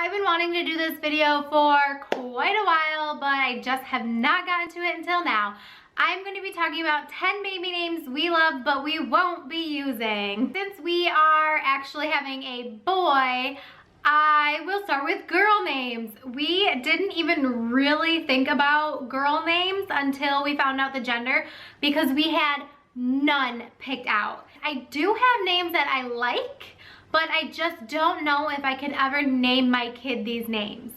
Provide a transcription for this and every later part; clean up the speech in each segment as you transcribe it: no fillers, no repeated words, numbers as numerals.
I've been wanting to do this video for quite a while, but I just have not gotten to it until now. I'm going to be talking about 10 baby names we love but we won't be using. Since we are actually having a boy, I will start with girl names. We didn't even really think about girl names until we found out the gender because we had none picked out. I do have names that I like, but I just don't know if I could ever name my kid these names.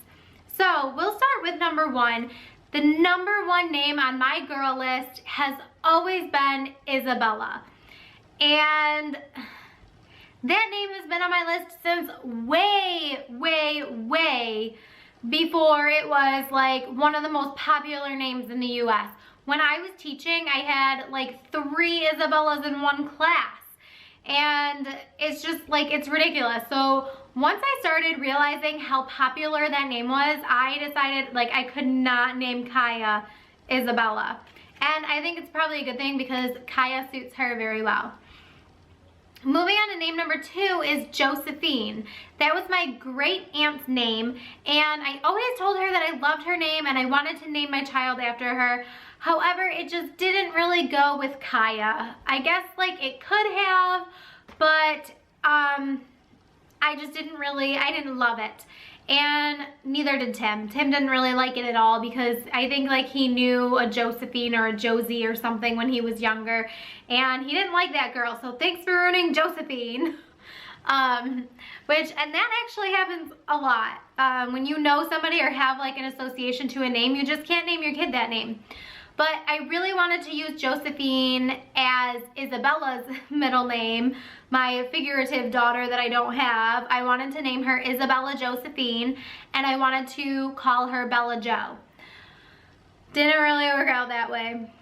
So we'll start with number one. The number one name on my girl list has always been Isabella. And that name has been on my list since way before it was like one of the most popular names in the US. When I was teaching, I had like 3 Isabellas in one class. And it's just like, it's ridiculous. So once I started realizing how popular that name was, I decided like I could not name Kaya Isabella. And I think it's probably a good thing because Kaya suits her very well. Moving on to name number 2 is Josephine. That was my great aunt's name, and I always told her that I loved her name and I wanted to name my child after her. However, it just didn't really go with Kaya. I guess like it could have, but I just didn't love it. And neither did Tim. Tim didn't really like it at all because I think like he knew a Josephine or a Josie or something when he was younger, and he didn't like that girl, so thanks for ruining Josephine. And that actually happens a lot. When you know somebody or have like an association to a name, you just can't name your kid that name. But I really wanted to use Josephine as Isabella's middle name, my figurative daughter that I don't have. I wanted to name her Isabella Josephine, and I wanted to call her Bella Jo. Didn't really work out that way.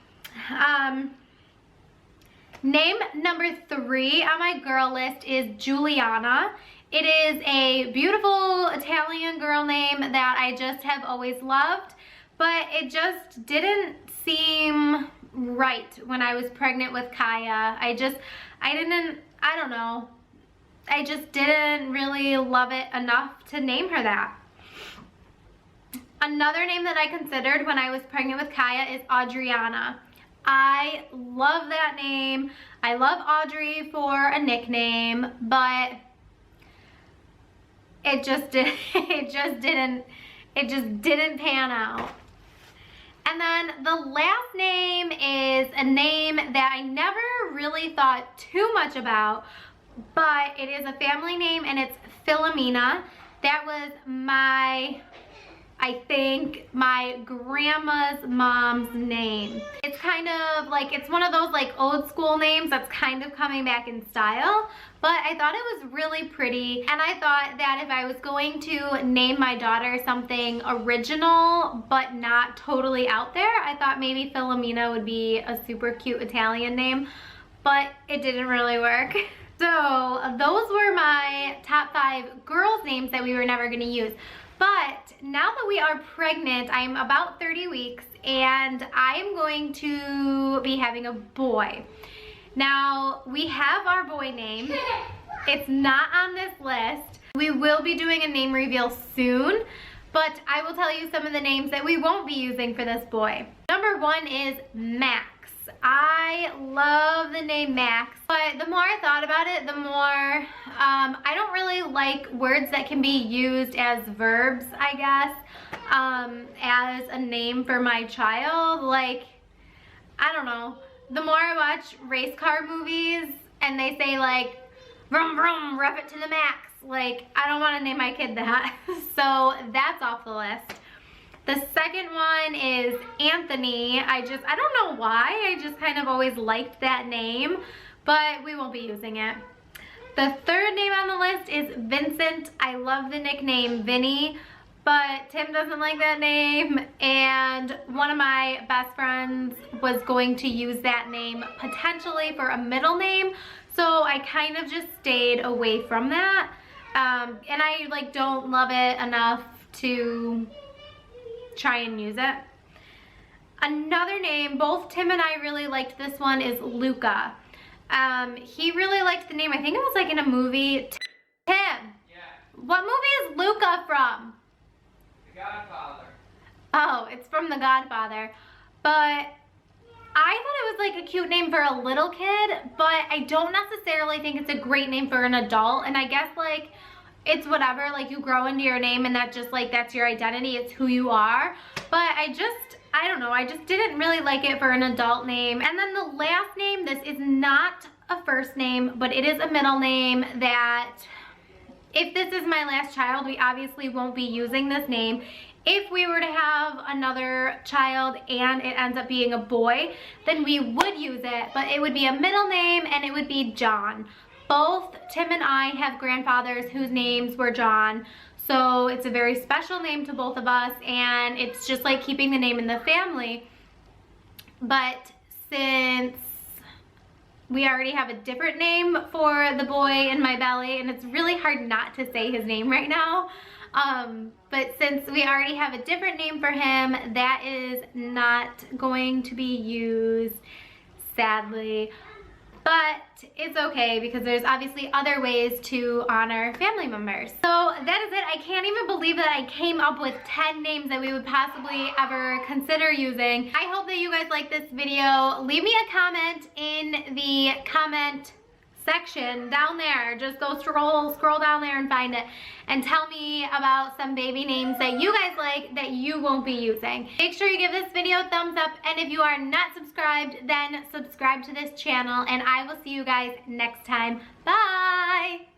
Name number 3 on my girl list is Juliana. It is a beautiful Italian girl name that I just have always loved, but it just didn't seem right when I was pregnant with Kaya. I don't know. I just didn't really love it enough to name her that. Another name that I considered when I was pregnant with Kaya is Adriana. I love that name. I love Audrey for a nickname, but it just didn't pan out. And then the last name is a name that I never really thought too much about, but it is a family name and it's Philomena. That was I think my grandma's mom's name. It's kind of like, it's one of those like old school names that's kind of coming back in style, but I thought it was really pretty, and I thought that if I was going to name my daughter something original but not totally out there, I thought maybe Philomena would be a super cute Italian name, but it didn't really work. So those were my top 5 girls' names that we were never gonna use. But now that we are pregnant, I'm about 30 weeks and I'm going to be having a boy. Now, we have our boy name. It's not on this list. We will be doing a name reveal soon, but I will tell you some of the names that we won't be using for this boy. Number 1 is Max. I love the name Max, but the more I thought about it, the more I don't really like words that can be used as verbs, I guess, as a name for my child. Like, I don't know. The more I watch race car movies and they say like, vroom vroom, rev it to the max, like, I don't want to name my kid that. So that's off the list. The second one is Anthony. I don't know why, I just kind of always liked that name, but we won't be using it. The third name on the list is Vincent. I love the nickname Vinny, but Tim doesn't like that name, and one of my best friends was going to use that name potentially for a middle name, so I kind of just stayed away from that, and I like don't love it enough to try and use it. Another name, both Tim and I really liked this one, is Luca. He really liked the name. I think it was like in a movie. Tim, yeah. What movie is Luca from? The Godfather. Oh, it's from The Godfather. But I thought it was like a cute name for a little kid, but I don't necessarily think it's a great name for an adult. And I guess like it's whatever, like you grow into your name and that just like that's your identity, it's who you are. But I don't know, I just didn't really like it for an adult name. And then the last name, this is not a first name, but it is a middle name that if this is my last child, we obviously won't be using this name. If we were to have another child and it ends up being a boy, then we would use it, but it would be a middle name and it would be John. Both Tim and I have grandfathers whose names were John, so it's a very special name to both of us, and it's just like keeping the name in the family. But since we already have a different name for the boy in my belly, and it's really hard not to say his name right now, but since we already have a different name for him, that is not going to be used, sadly. But it's okay because there's obviously other ways to honor family members. So that is it. I can't even believe that I came up with 10 names that we would possibly ever consider using. I hope that you guys like this video. Leave me a comment in the comment section down there. Just go scroll down there and find it and tell me about some baby names that you guys like that you won't be using. Make sure you give this video a thumbs up, and if you are not subscribed, then subscribe to this channel, and I will see you guys next time. Bye!